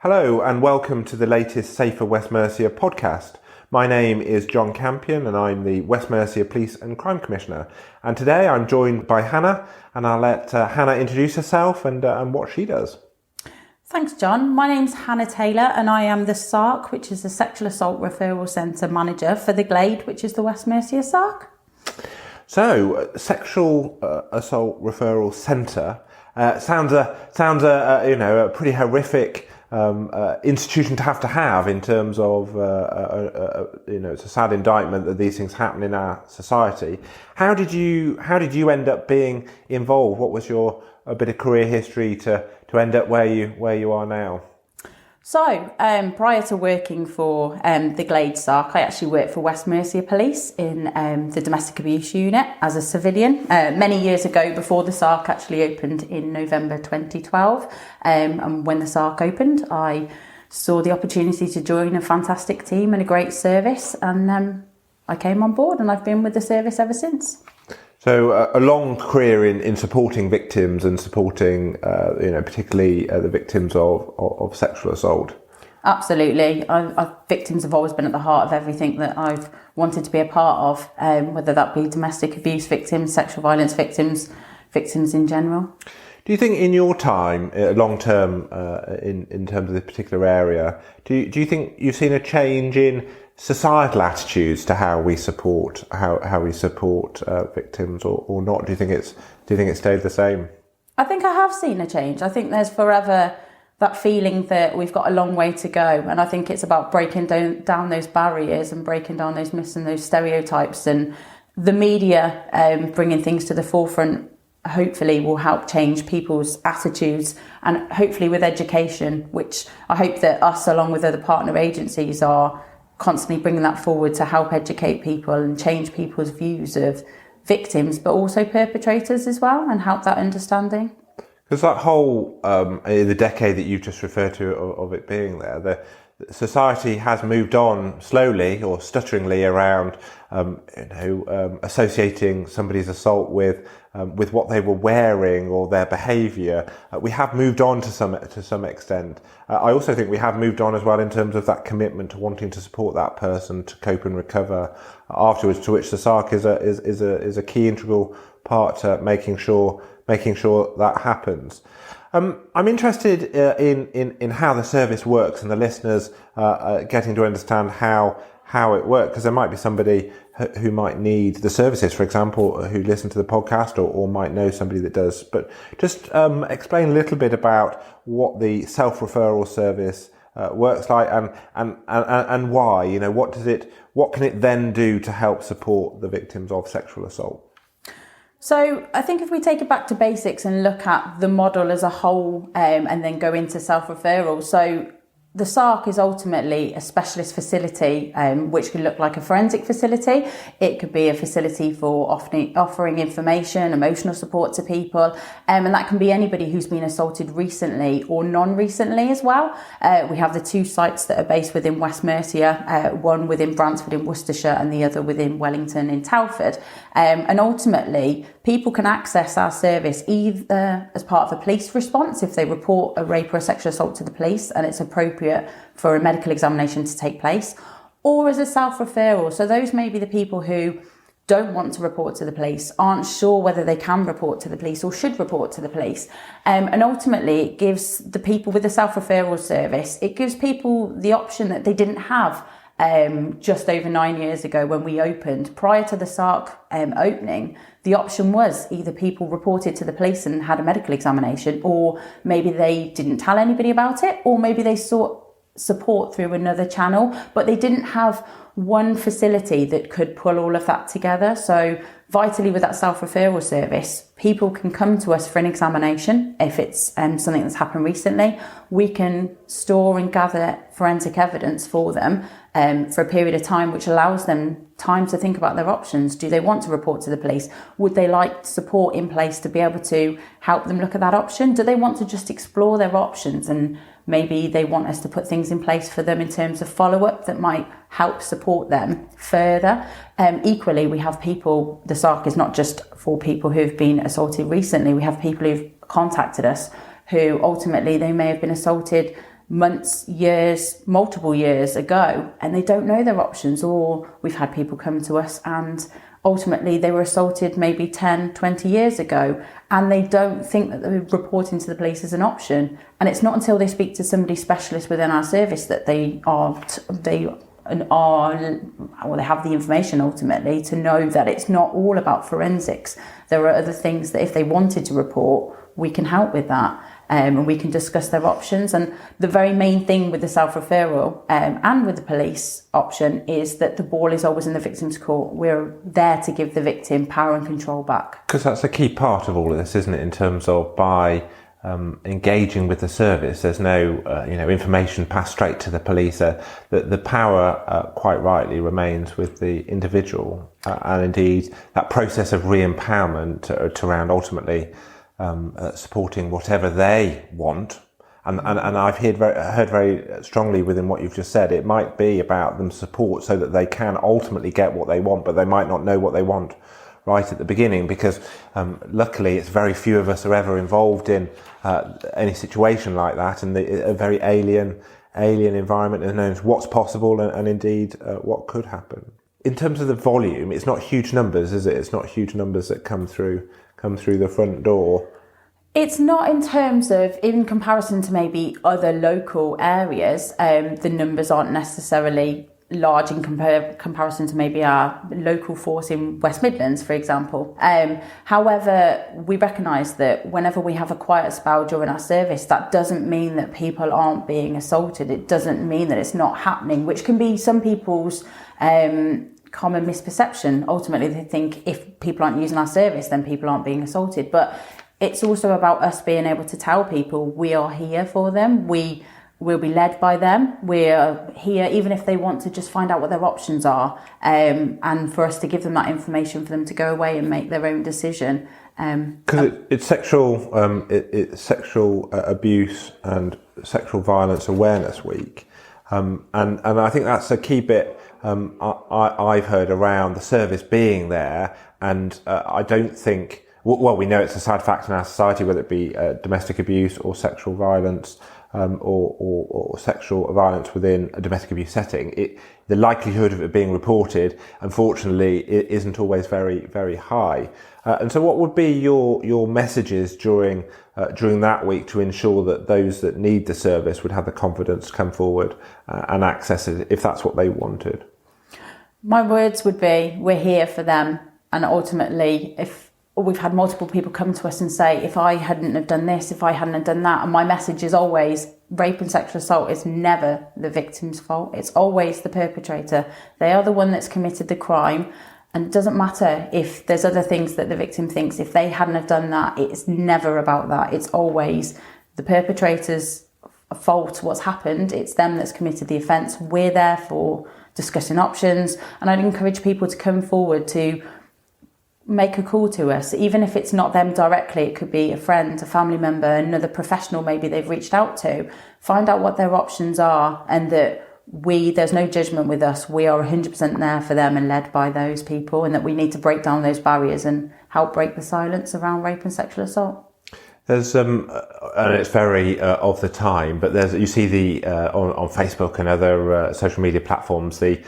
Hello and welcome to the latest Safer West Mercia podcast. My name is John Campion and I'm the West Mercia Police and Crime Commissioner. And today I'm joined by Hannah, and I'll let Hannah introduce herself and what she does. Thanks, John. My name's Hannah Taylor and I am the SARC, which is the Sexual Assault Referral Centre Manager for the Glade, which is the West Mercia SARC. So, Sexual Assault Referral Centre sounds a pretty horrific institution to have in terms of it's a sad indictment that these things happen in our society. How did you end up being involved? What was your a bit of career history to end up where you are now? So, prior to working for the Glade SARC, I actually worked for West Mercia Police in the Domestic Abuse Unit as a civilian many years ago, before the SARC actually opened in November 2012. And when the SARC opened, I saw the opportunity to join a fantastic team and a great service, and I came on board and I've been with the service ever since. So a long career in supporting victims and supporting, particularly the victims of sexual assault. Absolutely. Victims have always been at the heart of everything that I've wanted to be a part of, whether that be domestic abuse victims, sexual violence victims in general. Do you think in your time, long term, in terms of this particular area, do you think you've seen a change in societal attitudes to how we support victims, or not? Do you think it stayed the same? I think I have seen a change. I think there's forever that feeling that we've got a long way to go, and I think it's about breaking down those barriers and breaking down those myths and those stereotypes, and the media bringing things to the forefront hopefully will help change people's attitudes, and hopefully with education, which I hope that us along with other partner agencies are constantly bringing that forward to help educate people and change people's views of victims, but also perpetrators as well, and help that understanding. Because that whole, the decade that you've just referred to of it being there, the society has moved on slowly or stutteringly around, associating somebody's assault with what they were wearing or their behaviour. We have moved on to some extent. I also think we have moved on as well in terms of that commitment to wanting to support that person to cope and recover afterwards, to which the SARC is a key integral part to making sure that happens. I'm interested in how the service works, and the listeners getting to understand how it works, because there might be somebody who might need the services, for example, who listen to the podcast, or might know somebody that does. But just explain a little bit about what the self-referral service works like, and why. What can it then do to help support the victims of sexual assault? So I think if we take it back to basics and look at the model as a whole, and then go into self-referral. So the SARC is ultimately a specialist facility, which could look like a forensic facility. It could be a facility for offering information, emotional support to people, and that can be anybody who's been assaulted recently or non-recently as well. We have the two sites that are based within West Mercia, one within Brantford in Worcestershire and the other within Wellington in Telford. And ultimately, people can access our service either as part of a police response if they report a rape or a sexual assault to the police and it's appropriate for a medical examination to take place, or as a self-referral. So those may be the people who don't want to report to the police, aren't sure whether they can report to the police or should report to the police. And ultimately, it gives the people with the self-referral service, it gives people the option that they didn't have just over 9 years ago when we opened. Prior to the SARC opening, the option was either people reported to the police and had a medical examination, or maybe they didn't tell anybody about it, or maybe they sought support through another channel, but they didn't have one facility that could pull all of that together. So vitally, with that self-referral service, people can come to us for an examination if it's something that's happened recently. We can store and gather forensic evidence for them for a period of time, which allows them time to think about their options. Do they want to report to the police? Would they like support in place to be able to help them look at that option? Do they want to just explore their options, and maybe they want us to put things in place for them in terms of follow-up that might help support them further? Equally, we have people, the SARC is not just for people who've been assaulted recently. We have people who've contacted us who ultimately they may have been assaulted months, years, multiple years ago, and they don't know their options. Or we've had people come to us and ultimately they were assaulted maybe 10, 20 years ago, and they don't think that reporting to the police is an option. And it's not until they speak to somebody specialist within our service that they have the information ultimately to know that it's not all about forensics. There are other things that if they wanted to report, we can help with that. And we can discuss their options. And the very main thing with the self-referral and with the police option is that the ball is always in the victim's court. We're there to give the victim power and control back. Because that's a key part of all of this, isn't it? In terms of by engaging with the service, there's no information passed straight to the police. The power, quite rightly, remains with the individual, and indeed that process of re-empowerment around ultimately supporting whatever they want, and I've heard very strongly within what you've just said, it might be about them support so that they can ultimately get what they want, but they might not know what they want right at the beginning, because luckily it's very few of us are ever involved in any situation like that, and a very alien environment, and knows what's possible and indeed what could happen. In terms of the volume, it's not huge numbers, is it? It's not huge numbers that come through the front door. It's not in terms of, in comparison to maybe other local areas, the numbers aren't necessarily large in comparison to maybe our local force in West Midlands, for example. However, we recognise that whenever we have a quiet spell during our service, that doesn't mean that people aren't being assaulted. It doesn't mean that it's not happening, which can be some people's common misperception. Ultimately, they think if people aren't using our service, then people aren't being assaulted. But it's also about us being able to tell people we are here for them. We will be led by them. We're here even if they want to just find out what their options are, and for us to give them that information for them to go away and make their own decision. Because it's sexual abuse and sexual violence awareness week, and I think that's a key bit. I've heard around the service being there, and I don't think. Well, we know it's a sad fact in our society, whether it be domestic abuse or sexual violence, or sexual violence within a domestic abuse setting. The likelihood of it being reported, unfortunately, it isn't always very, very high. And so, what would be your messages during that week to ensure that those that need the service would have the confidence to come forward and access it if that's what they wanted? My words would be, we're here for them, and ultimately, if we've had multiple people come to us and say, if I hadn't have done this, if I hadn't have done that, and my message is always, rape and sexual assault is never the victim's fault. It's always the perpetrator. They are the one that's committed the crime, and it doesn't matter if there's other things that the victim thinks. If they hadn't have done that, it's never about that. It's always the perpetrator's fault, what's happened. It's them that's committed the offence. We're there for discussing options, and I'd encourage people to come forward to make a call to us, even if it's not them directly. It could be a friend, a family member, another professional maybe they've reached out to. Find out what their options are, and that there's no judgment with us. We are 100% there for them and led by those people, and that we need to break down those barriers and help break the silence around rape and sexual assault. There's and it's very of the time, but you see on Facebook and other social media platforms the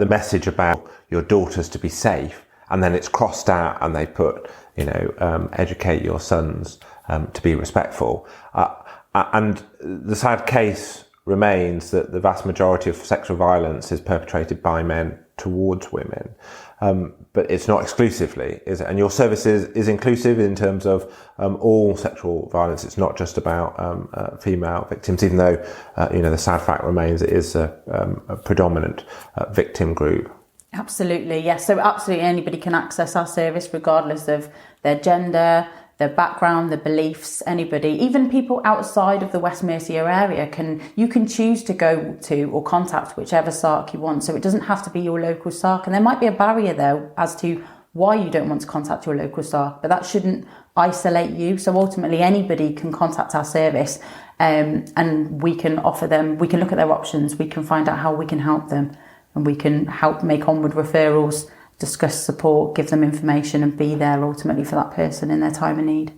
message about your daughters to be safe, and then it's crossed out and they put educate your sons to be respectful, and the sad case remains that the vast majority of sexual violence is perpetrated by men towards women, but it's not exclusively, is it? And your service is inclusive in terms of all sexual violence. It's not just about female victims, even though the sad fact remains it is a predominant victim group. Absolutely, yes. So absolutely anybody can access our service regardless of their gender, their background, their beliefs. Anybody, even people outside of the West Mercia area, you can choose to go to or contact whichever SARC you want. So it doesn't have to be your local SARC, and there might be a barrier there as to why you don't want to contact your local SARC, but that shouldn't isolate you. So ultimately anybody can contact our service, and we can offer them, we can look at their options, we can find out how we can help them, and we can help make onward referrals, discuss support, give them information, and be there ultimately for that person in their time of need.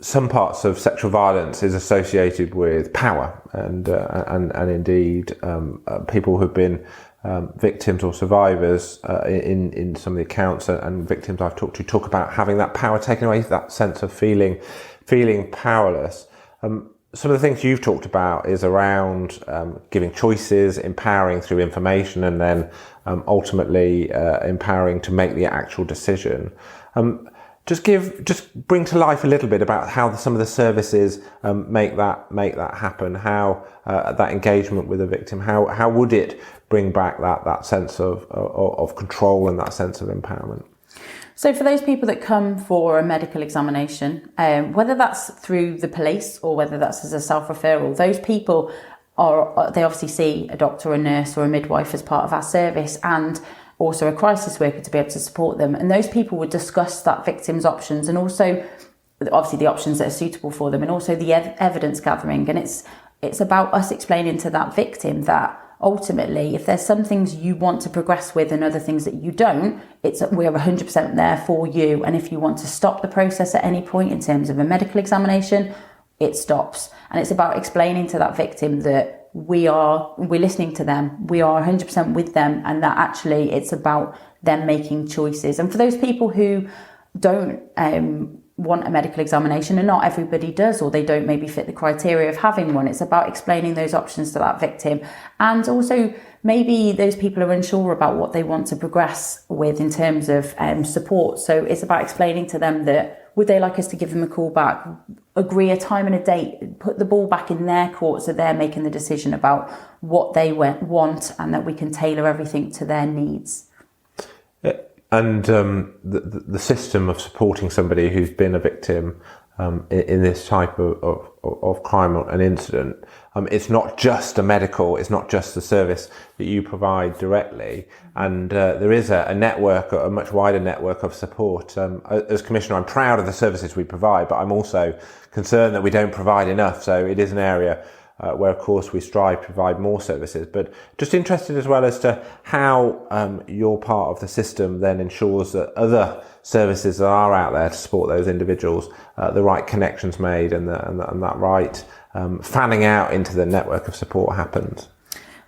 some parts of sexual violence is associated with power, and indeed people who've been victims or survivors in some of the accounts and victims I've talked to talk about having that power taken away, that sense of feeling powerless. Some of the things you've talked about is around giving choices, empowering through information, and then ultimately empowering to make the actual decision. Just bring to life a little bit about how some of the services make that happen. How that engagement with the victim. How would it bring back that sense of control and that sense of empowerment? So for those people that come for a medical examination, whether that's through the police or whether that's as a self-referral, those people they obviously see a doctor, a nurse or a midwife as part of our service, and also a crisis worker to be able to support them. And those people would discuss that victim's options, and also obviously the options that are suitable for them, and also the evidence gathering. And it's about us explaining to that victim that ultimately, if there's some things you want to progress with and other things that you don't, we're 100% there for you. And if you want to stop the process at any point in terms of a medical examination, it stops. And it's about explaining to that victim that we're listening to them, we are 100% with them, and that actually it's about them making choices. And for those people who don't want a medical examination, and not everybody does, or they don't maybe fit the criteria of having one, it's about explaining those options to that victim. And also maybe those people are unsure about what they want to progress with in terms of support. So it's about explaining to them that would they like us to give them a call back, agree a time and a date, put the ball back in their court so they're making the decision about what they want, and that we can tailor everything to their needs. And the system of supporting somebody who's been a victim in this type of crime or an incident, it's not just it's not just the service that you provide directly, and there is a network, a much wider network of support. As Commissioner, I'm proud of the services we provide, but I'm also concerned that we don't provide enough. So it is an area where, of course, we strive to provide more services. But just interested as well as to how your part of the system then ensures that other services that are out there to support those individuals, the right connections made and that right fanning out into the network of support happens.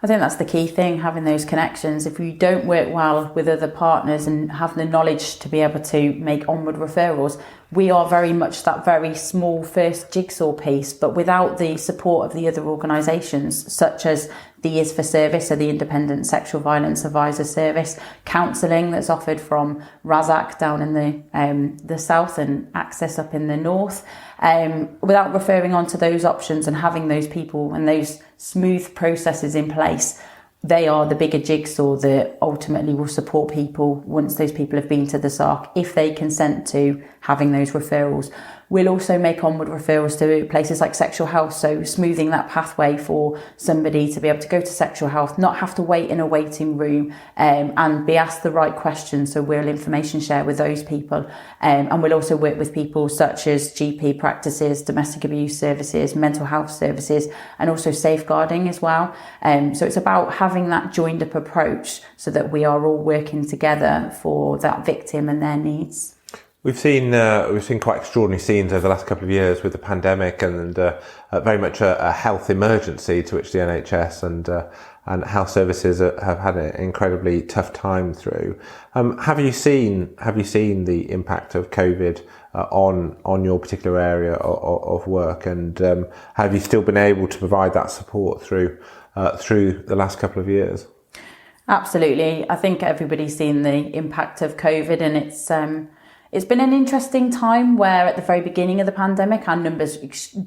I think that's the key thing, having those connections. If you don't work well with other partners and have the knowledge to be able to make onward referrals, we are very much that very small first jigsaw piece, but without the support of the other organisations, such as the Years for Service, or the Independent Sexual Violence Advisor Service, counselling that's offered from RASAC down in the south and Access up in the north, without referring on to those options and having those people and those smooth processes in place, they are the bigger jigsaw that ultimately will support people once those people have been to the SARC, if they consent to having those referrals. We'll also make onward referrals to places like sexual health, so smoothing that pathway for somebody to be able to go to sexual health, not have to wait in a waiting room, and be asked the right questions. So we'll information share with those people, and we'll also work with people such as GP practices, domestic abuse services, mental health services, and also safeguarding as well. So it's about having that joined up approach so that we are all working together for that victim and their needs. We've seen quite extraordinary scenes over the last couple of years with the pandemic, and very much a health emergency to which the NHS and health services have had an incredibly tough time through. Have you seen the impact of COVID on your particular area of work, and have you still been able to provide that support through the last couple of years? Absolutely. I think everybody's seen the impact of COVID, and it's been an interesting time where at the very beginning of the pandemic, our numbers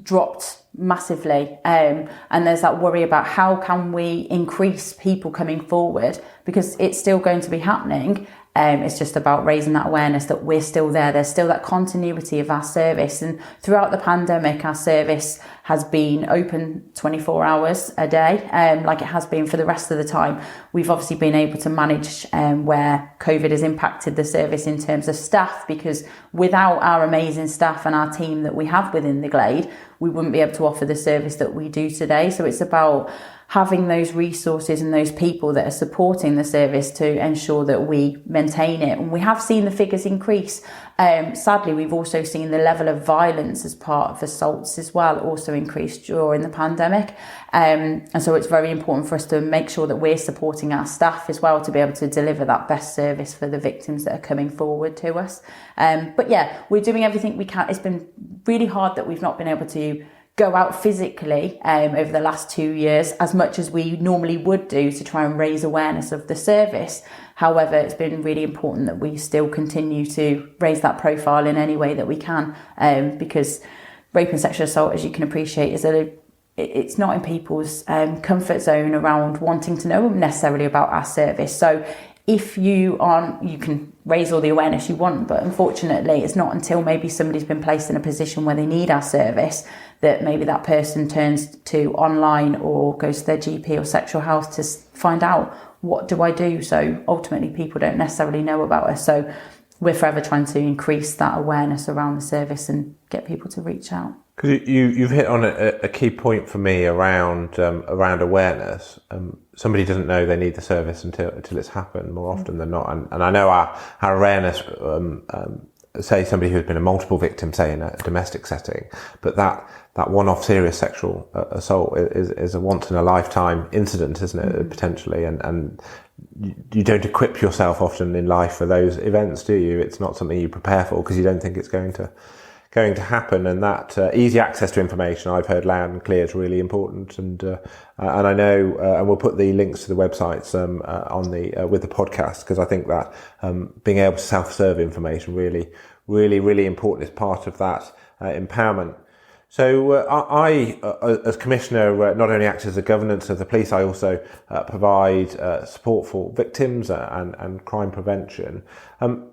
dropped massively. And there's that worry about how can we increase people coming forward, because it's still going to be happening. It's just about raising that awareness that we're still there. There's still that continuity of our service. And throughout the pandemic, our service has been open 24 hours a day, like it has been for the rest of the time. We've obviously been able to manage where COVID has impacted the service in terms of staff, because without our amazing staff and our team that we have within the Glade, we wouldn't be able to offer the service that we do today. So it's about having those resources and those people that are supporting the service to ensure that we maintain it. And we have seen the figures increase. Sadly, we've also seen the level of violence as part of assaults as well also increase during the pandemic. And so it's very important for us to make sure that we're supporting our staff as well to be able to deliver that best service for the victims that are coming forward to us. But yeah, we're doing everything we can. It's been really hard that we've not been able to go out physically over the last 2 years as much as we normally would do to try and raise awareness of the service. However, it's been really important that we still continue to raise that profile in any way that we can, because rape and sexual assault, as you can appreciate, it's not in people's comfort zone around wanting to know necessarily about our service. So if you can raise all the awareness you want, but unfortunately it's not until maybe somebody's been placed in a position where they need our service that maybe that person turns to online or goes to their GP or sexual health to find out, what do I do? So ultimately people don't necessarily know about us. So we're forever trying to increase that awareness around the service and get people to reach out. Because you've hit on a key point for me around awareness. Somebody doesn't know they need the service until it's happened more often than not. And I know our awareness, say somebody who's been a multiple victim, say in a domestic setting, but that one-off serious sexual assault is a once in a lifetime incident, isn't it? Potentially, and you don't equip yourself often in life for those events, do you? It's not something you prepare for because you don't think it's going to happen, and that easy access to information, I've heard loud and clear, is really important. And I know, and we'll put the links to the websites on the with the podcast, because I think that being able to self-serve information really important is part of that empowerment. So I, as Commissioner, not only act as a governance of the police, I also provide support for victims and crime prevention.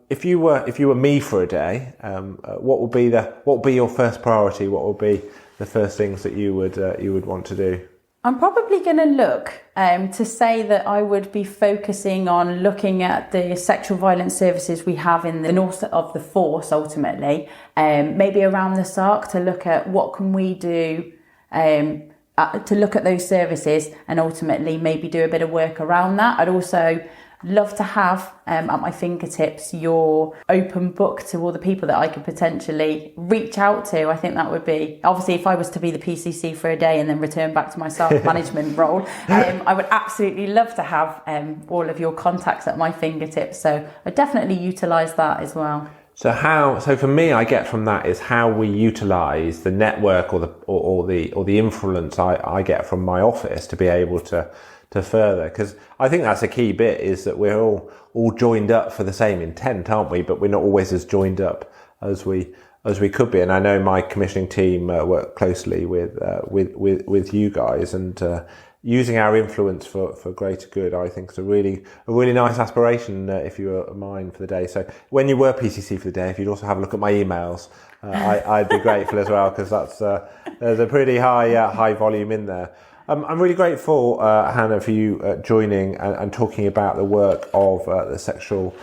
If you were me for a day, what would be your first priority? What would be the first things that you would want to do? I'm probably going to look to say that I would be focusing on looking at the sexual violence services we have in the north of the force, ultimately, maybe around the SARC, to look at what can we do to look at those services and ultimately maybe do a bit of work around that. I'd also love to have at my fingertips your open book to all the people that I could potentially reach out to. I think that would be, obviously if I was to be the PCC for a day and then return back to my SARC management role, I would absolutely love to have all of your contacts at my fingertips. So I'd definitely utilise that as well. So for me, I get from that is how we utilise the network or the influence I get from my office to be able to further, because I think that's a key bit, is that we're all joined up for the same intent, aren't we? But we're not always as joined up as we could be. And I know my commissioning team work closely with you guys, and using our influence for greater good, I think, is a really nice aspiration if you were mine for the day. So when you were PCC for the day, if you'd also have a look at my emails, I'd be grateful as well, because there's a pretty high volume in there. I'm really grateful, Hannah, for you joining and talking about the work of the Sexual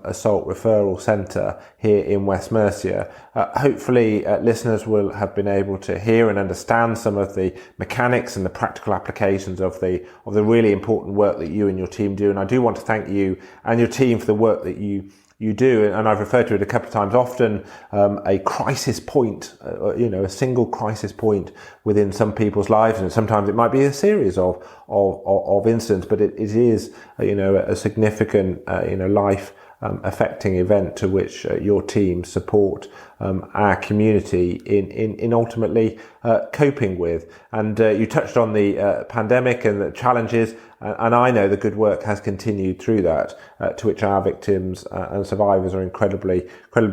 Assault Referral Centre here in West Mercia. Hopefully, listeners will have been able to hear and understand some of the mechanics and the practical applications of the really important work that you and your team do. And I do want to thank you and your team for the work that you do, and I've referred to it a couple of times, often a crisis point, a single crisis point within some people's lives, and sometimes it might be a series of incidents, but it is, a significant, life affecting event to which your team support our community in ultimately coping with. And you touched on the pandemic and the challenges, and I know the good work has continued through that, to which our victims and survivors are incredibly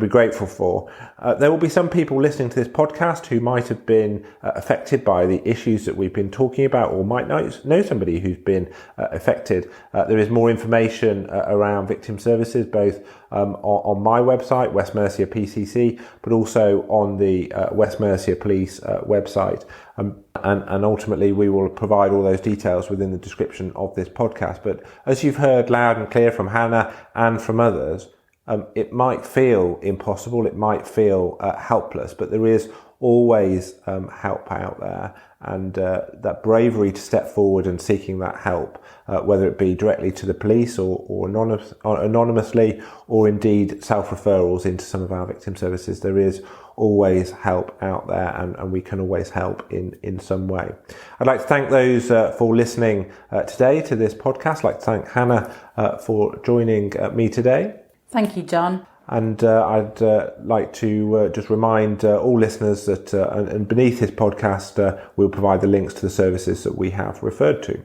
grateful for. There will be some people listening to this podcast who might have been affected by the issues that we've been talking about, or might know somebody who's been affected. There is more information around victim services, both on my website, West Mercia PCC, but also on the West Mercia Police website. And ultimately we will provide all those details within the description of this podcast. But as you've heard loud and clear from Hannah and from others, it might feel impossible, it might feel helpless, but there is always help out there. and that bravery to step forward and seeking that help, whether it be directly to the police or anonymously, or indeed self-referrals into some of our victim services. There is always help out there, and we can always help in some way. I'd like to thank those for listening today to this podcast. I'd like to thank Hannah for joining me today. Thank you, John. And I'd like to just remind all listeners that and beneath this podcast we'll provide the links to the services that we have referred to.